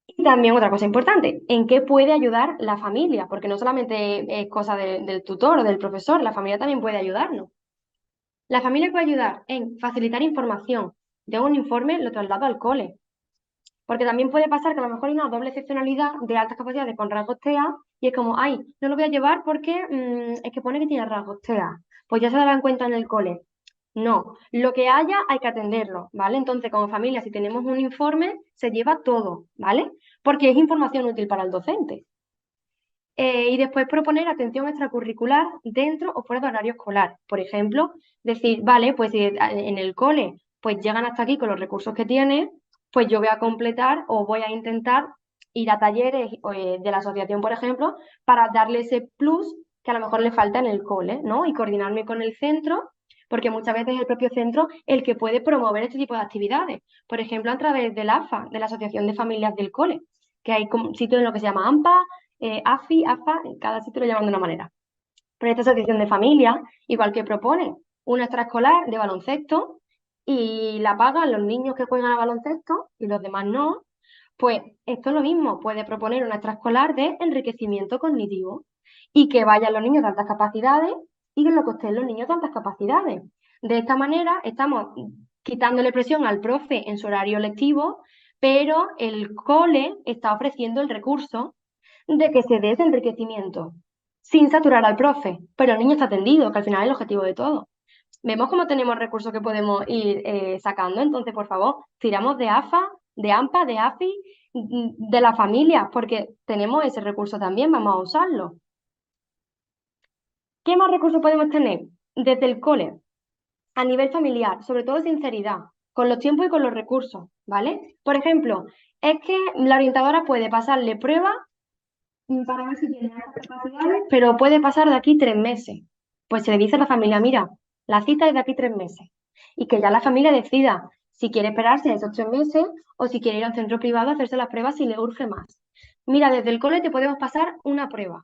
Y también otra cosa importante, ¿en qué puede ayudar la familia? Porque no solamente es cosa del tutor o del profesor, la familia también puede ayudarnos. La familia puede ayudar en facilitar información. De un informe lo traslado al cole. Porque también puede pasar que a lo mejor hay una doble excepcionalidad de altas capacidades con rasgos TEA y es como, ay, no lo voy a llevar porque es que pone que tiene rasgos TEA. Pues ya se darán cuenta en el cole. No, lo que haya hay que atenderlo, ¿vale? Entonces, como familia, si tenemos un informe, se lleva todo, ¿vale? Porque es información útil para el docente. Y después proponer atención extracurricular dentro o fuera de horario escolar. Por ejemplo, decir, vale, pues si en el cole pues llegan hasta aquí con los recursos que tiene, pues yo voy a completar o voy a intentar ir a talleres de la asociación, por ejemplo, para darle ese plus que a lo mejor le falta en el cole, ¿no? Y coordinarme con el centro, porque muchas veces es el propio centro el que puede promover este tipo de actividades. Por ejemplo, a través del AFA, de la Asociación de Familias del Cole, que hay sitios en lo que se llama AMPA, AFI, AFA, en cada sitio lo llaman de una manera. Pero esta asociación de familias, igual que propone una extraescolar de baloncesto y la pagan los niños que juegan a baloncesto y los demás no, pues esto es lo mismo, puede proponer una extraescolar de enriquecimiento cognitivo y que vayan los niños de altas capacidades y que lo costen los niños de altas capacidades. De esta manera estamos quitándole presión al profe en su horario lectivo, pero el cole está ofreciendo el recurso de que se dé ese enriquecimiento, sin saturar al profe, pero el niño está atendido, que al final es el objetivo de todo. Vemos cómo tenemos recursos que podemos ir sacando, entonces, por favor, tiramos de AFA, de AMPA, de AFI, de las familias, porque tenemos ese recurso también, vamos a usarlo. ¿Qué más recursos podemos tener? Desde el cole, a nivel familiar, sobre todo sinceridad, con los tiempos y con los recursos, ¿vale? Por ejemplo, es que la orientadora puede pasarle pruebas para ver si tiene altas capacidades, pero puede pasar de aquí 3 meses. Pues se le dice a la familia, mira, la cita es de aquí 3 meses. Y que ya la familia decida si quiere esperarse esos 3 meses o si quiere ir a un centro privado a hacerse las pruebas si le urge más. Mira, desde el cole te podemos pasar una prueba.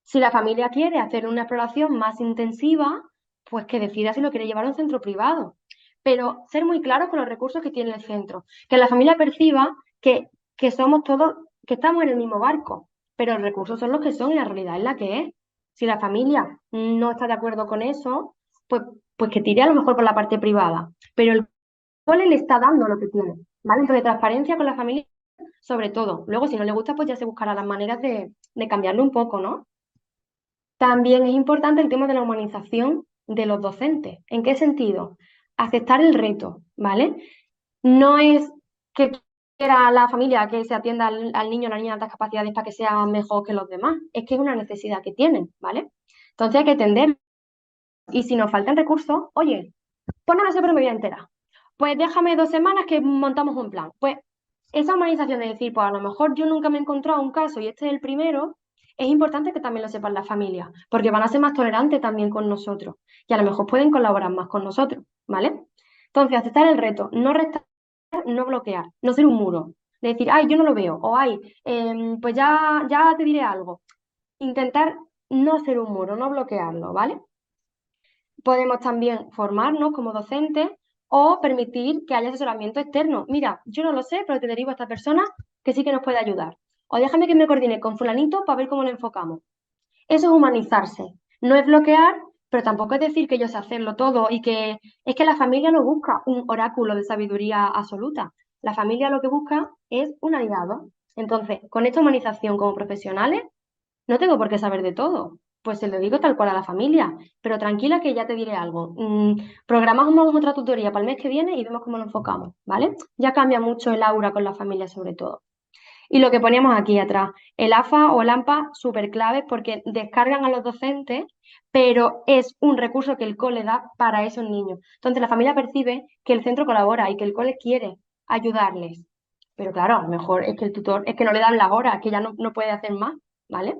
Si la familia quiere hacer una exploración más intensiva, pues que decida si lo quiere llevar a un centro privado. Pero ser muy claro con los recursos que tiene el centro. Que la familia perciba que somos todos, que estamos en el mismo barco, pero los recursos son los que son y la realidad es la que es. Si la familia no está de acuerdo con eso, pues, pues que tire a lo mejor por la parte privada. Pero el cole le está dando lo que tiene, ¿vale? Entonces, transparencia con la familia, sobre todo. Luego, si no le gusta, pues ya se buscará las maneras de cambiarlo un poco, ¿no? También es importante el tema de la humanización de los docentes. ¿En qué sentido? Aceptar el reto, ¿vale? No es que quiera la familia que se atienda al niño o la niña de altas capacidades para que sea mejor que los demás, es que es una necesidad que tienen, ¿vale? Entonces hay que atender. Y si nos faltan recursos, oye, pues no lo sé, pero me voy a enterar. Pues déjame 2 semanas que montamos un plan. Pues esa humanización de decir, pues a lo mejor yo nunca me he encontrado un caso y este es el primero, es importante que también lo sepan las familias, porque van a ser más tolerantes también con nosotros y a lo mejor pueden colaborar más con nosotros, ¿vale? Entonces, aceptar el reto, no restar, no bloquear, no ser un muro, de decir, ay, yo no lo veo, o ay, pues ya te diré algo. Intentar no ser un muro, no bloquearlo, ¿vale? Podemos también formarnos como docentes o permitir que haya asesoramiento externo. Mira, yo no lo sé, pero te derivo a esta persona que sí que nos puede ayudar. O déjame que me coordine con fulanito para ver cómo lo enfocamos. Eso es humanizarse. No es bloquear, pero tampoco es decir que yo sé hacerlo todo y que es que la familia no busca un oráculo de sabiduría absoluta. La familia lo que busca es un aliado. Entonces, con esta humanización como profesionales, no tengo por qué saber de todo. Pues se lo digo tal cual a la familia, pero tranquila que ya te diré algo. Programamos otra tutoría para el mes que viene y vemos cómo lo enfocamos, ¿vale? Ya cambia mucho el aura con la familia sobre todo. Y lo que poníamos aquí atrás, el AFA o el AMPA, súper clave porque descargan a los docentes, pero es un recurso que el cole da para esos niños. Entonces la familia percibe que el centro colabora y que el cole quiere ayudarles. Pero claro, a lo mejor es que el tutor, es que no le dan las horas, que ya no puede hacer más, ¿vale?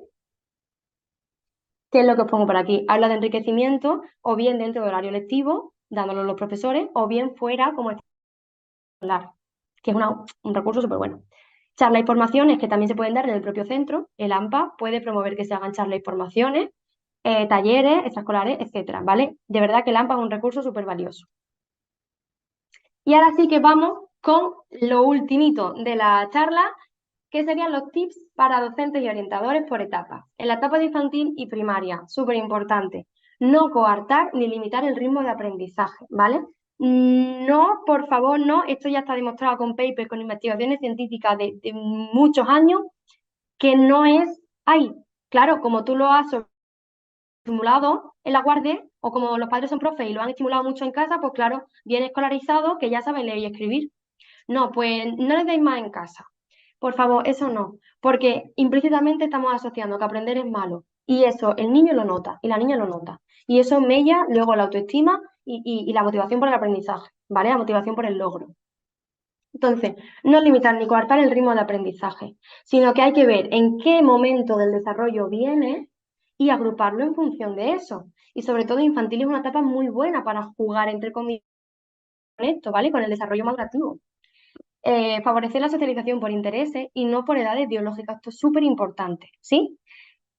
¿Qué es lo que os pongo por aquí? Habla de enriquecimiento o bien dentro del horario lectivo, dándolo a los profesores, o bien fuera como escolar, que es un recurso súper bueno. Charlas y formaciones que también se pueden dar en el propio centro. El AMPA puede promover que se hagan charlas y formaciones, talleres, extraescolares, etcétera, ¿vale? De verdad que el AMPA es un recurso súper valioso. Y ahora sí que vamos con lo ultimito de la charla, que serían los tips para docentes y orientadores por etapas. En la etapa de infantil y primaria, súper importante, no coartar ni limitar el ritmo de aprendizaje, ¿vale? No, por favor, no. Esto ya está demostrado con papers, con investigaciones científicas de muchos años, que no es, ay, claro, como tú lo has estimulado en la guardia, o como los padres son profes y lo han estimulado mucho en casa, pues claro, bien escolarizado, que ya saben leer y escribir. No, pues no les deis más en casa. Por favor, eso no, porque implícitamente estamos asociando que aprender es malo. Y eso el niño lo nota y la niña lo nota. Y eso mella luego la autoestima y la motivación por el aprendizaje, ¿vale? La motivación por el logro. Entonces, no limitar ni coartar el ritmo de aprendizaje, sino que hay que ver en qué momento del desarrollo viene y agruparlo en función de eso. Y sobre todo, infantil es una etapa muy buena para jugar, entre comillas, con esto, ¿vale? Con el desarrollo madurativo. Favorecer la socialización por intereses y no por edades biológicas. Esto es súper importante, ¿sí?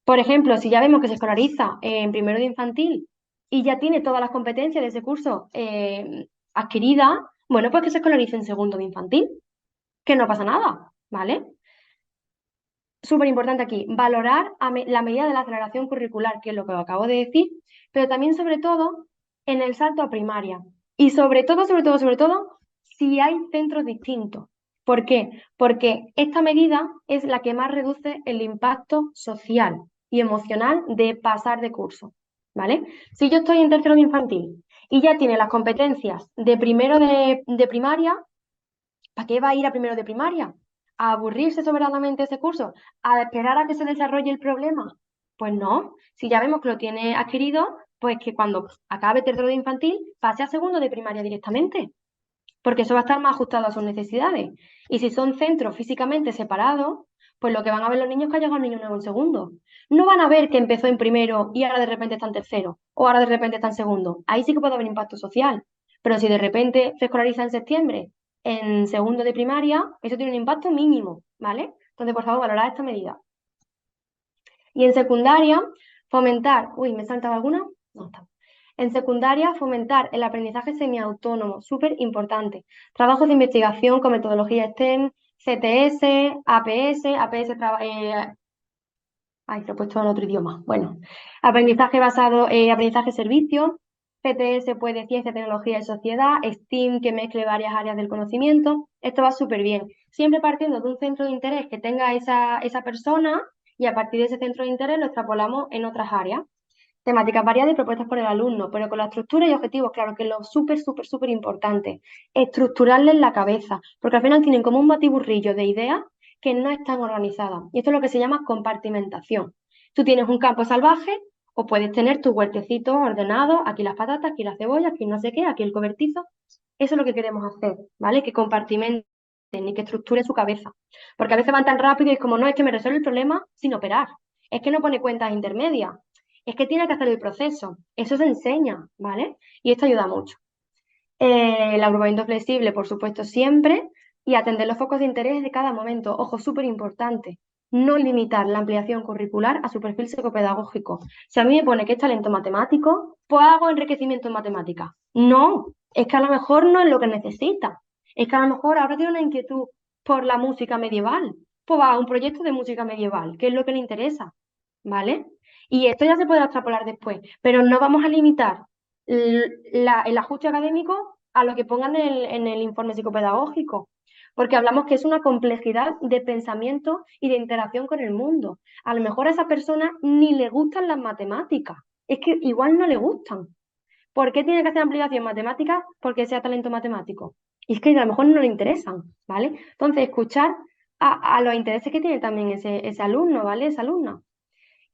Por ejemplo, si ya vemos que se escolariza en primero de infantil y ya tiene todas las competencias de ese curso adquiridas, bueno, pues que se escolarice en segundo de infantil, que no pasa nada, ¿vale? Súper importante aquí, valorar la medida de la aceleración curricular, que es lo que acabo de decir, pero también sobre todo en el salto a primaria. Y sobre todo, si hay centros distintos. ¿Por qué? Porque esta medida es la que más reduce el impacto social y emocional de pasar de curso, ¿vale? Si yo estoy en tercero de infantil y ya tiene las competencias de primero de primaria, ¿para qué va a ir a primero de primaria? ¿A aburrirse soberanamente ese curso? ¿A esperar a que se desarrolle el problema? Pues no, si ya vemos que lo tiene adquirido, pues que cuando acabe tercero de infantil pase a segundo de primaria directamente, porque eso va a estar más ajustado a sus necesidades. Y si son centros físicamente separados, pues lo que van a ver los niños es que ha llegado un niño nuevo en segundo. No van a ver que empezó en primero y ahora de repente está en tercero, o ahora de repente está en segundo. Ahí sí que puede haber impacto social. Pero si de repente se escolariza en septiembre en segundo de primaria, eso tiene un impacto mínimo, ¿vale? Entonces, por favor, valorad esta medida. Y en secundaria, fomentar, uy, ¿me he saltado alguna? No está. En secundaria, fomentar el aprendizaje semiautónomo, súper importante. Trabajos de investigación con metodología STEM, CTS, APS, ay, lo he puesto en otro idioma. Bueno, aprendizaje basado en aprendizaje servicio, CTS, pues de ciencia, tecnología y sociedad, STEAM, que mezcle varias áreas del conocimiento. Esto va súper bien. Siempre partiendo de un centro de interés que tenga esa persona y a partir de ese centro de interés lo extrapolamos en otras áreas. Temáticas variadas y propuestas por el alumno, pero con la estructura y objetivos, claro, que es lo súper importante. Estructurarles la cabeza, porque al final tienen como un batiburrillo de ideas que no están organizadas. Y esto es lo que se llama compartimentación. Tú tienes un campo salvaje o puedes tener tus huertecitos ordenados, aquí las patatas, aquí la cebolla, aquí no sé qué, aquí el cobertizo. Eso es lo que queremos hacer, ¿vale? Que compartimenten y que estructure su cabeza. Porque a veces van tan rápido y es como, no, es que me resuelve el problema sin operar. Es que no pone cuentas intermedias. Es que tiene que hacer el proceso. Eso se enseña, ¿vale? Y esto ayuda mucho. El agrupamiento flexible, por supuesto, siempre. Y atender los focos de interés de cada momento. Ojo, súper importante. No limitar la ampliación curricular a su perfil psicopedagógico. Si a mí me pone que es talento matemático, pues hago enriquecimiento en matemáticas. No, es que a lo mejor no es lo que necesita. Es que a lo mejor ahora tiene una inquietud por la música medieval. Pues va a un proyecto de música medieval, que es lo que le interesa. ¿Vale? Y esto ya se puede extrapolar después, pero no vamos a limitar el ajuste académico a lo que pongan en el informe psicopedagógico, porque hablamos que es una complejidad de pensamiento y de interacción con el mundo. A lo mejor a esa persona ni le gustan las matemáticas, es que igual no le gustan. ¿Por qué tiene que hacer ampliación matemática? Porque sea talento matemático. Y es que a lo mejor no le interesan, ¿vale? Entonces, escuchar a los intereses que tiene también ese alumno, ¿vale? Esa alumna.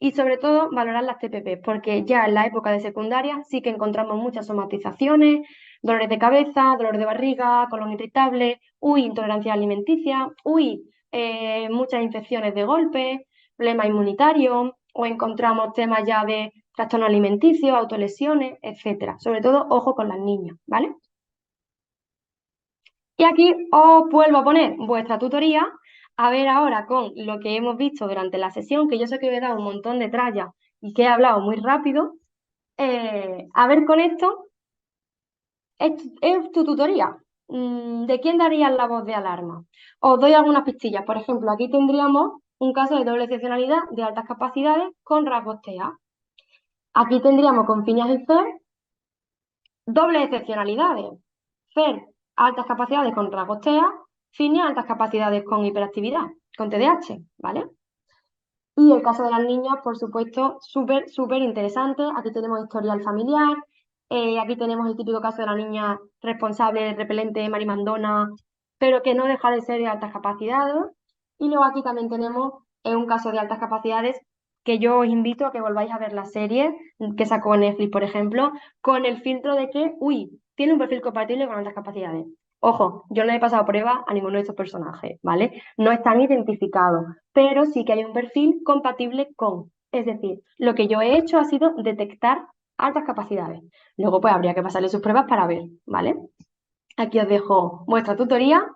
Y sobre todo valorar las TPP, porque ya en la época de secundaria sí que encontramos muchas somatizaciones, dolores de cabeza, dolor de barriga, colon irritable, intolerancia alimenticia, muchas infecciones de golpe, problema inmunitario, o encontramos temas ya de trastorno alimenticio, autolesiones, etcétera. Sobre todo, ojo con las niñas, ¿vale? Y aquí os vuelvo a poner vuestra tutoría, a ver ahora con lo que hemos visto durante la sesión, que yo sé que os he dado un montón de tralla y que he hablado muy rápido. A ver con esto, es tu tutoría. ¿De quién darías la voz de alarma? Os doy algunas pistillas. Por ejemplo, aquí tendríamos un caso de doble excepcionalidad de altas capacidades con rasgos TEA. Aquí tendríamos con Phineas y Ferb dobles excepcionalidades. FER, altas capacidades con rasgos TEA, FINI, altas capacidades con hiperactividad, con TDAH, ¿vale? Y el caso de las niñas, por supuesto, súper, súper interesante. Aquí tenemos historial familiar, aquí tenemos el típico caso de la niña responsable, repelente, marimandona, pero que no deja de ser de altas capacidades. Y luego aquí también tenemos un caso de altas capacidades que yo os invito a que volváis a ver la serie que sacó Netflix, por ejemplo, con el filtro de que, uy, tiene un perfil compatible con altas capacidades. Ojo, yo no he pasado prueba a ninguno de estos personajes, ¿vale? No están identificados, pero sí que hay un perfil compatible con. Es decir, lo que yo he hecho ha sido detectar altas capacidades. Luego, pues habría que pasarle sus pruebas para ver, ¿vale? Aquí os dejo vuestra tutoría.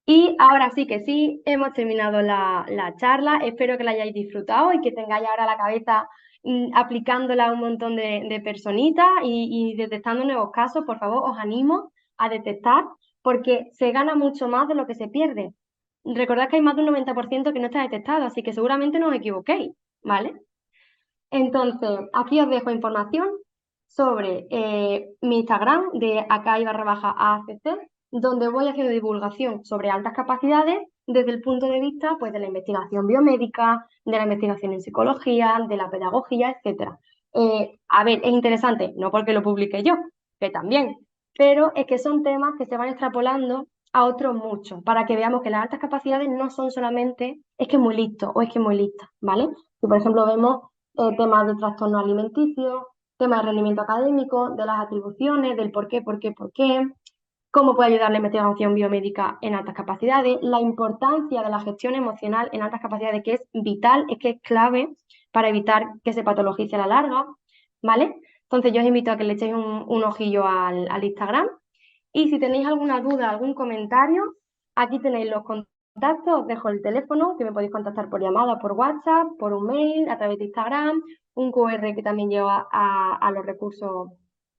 Y ahora sí que sí, hemos terminado la charla. Espero que la hayáis disfrutado y que tengáis ahora la cabeza aplicándola a un montón de personitas y detectando nuevos casos. Por favor, os animo a detectar porque se gana mucho más de lo que se pierde. Recordad que hay más de un 90% que no está detectado, así que seguramente no os equivoquéis, ¿vale? Entonces, aquí os dejo información sobre mi Instagram de acai_AACC, donde voy haciendo divulgación sobre altas capacidades desde el punto de vista pues, de la investigación biomédica, de la investigación en psicología, de la pedagogía, etcétera. A ver, es interesante, no porque lo publique yo, que también, pero es que son temas que se van extrapolando a otros muchos, para que veamos que las altas capacidades no son solamente es que es muy listo o es que es muy lista, ¿vale? Si por ejemplo vemos temas de trastorno alimenticio, temas de rendimiento académico, de las atribuciones, del por qué, cómo puede ayudar la investigación biomédica en altas capacidades, la importancia de la gestión emocional en altas capacidades, que es vital, es que es clave para evitar que se patologice a la larga, ¿vale? Entonces yo os invito a que le echéis un ojillo al Instagram y si tenéis alguna duda, algún comentario, aquí tenéis los contactos, os dejo el teléfono, que me podéis contactar por llamada, por WhatsApp, por un mail, a través de Instagram, un QR que también lleva a los recursos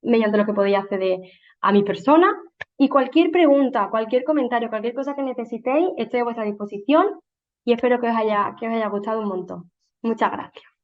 mediante los que podéis acceder a mi persona. Y cualquier pregunta, cualquier comentario, cualquier cosa que necesitéis, estoy a vuestra disposición y espero que os haya gustado un montón. Muchas gracias.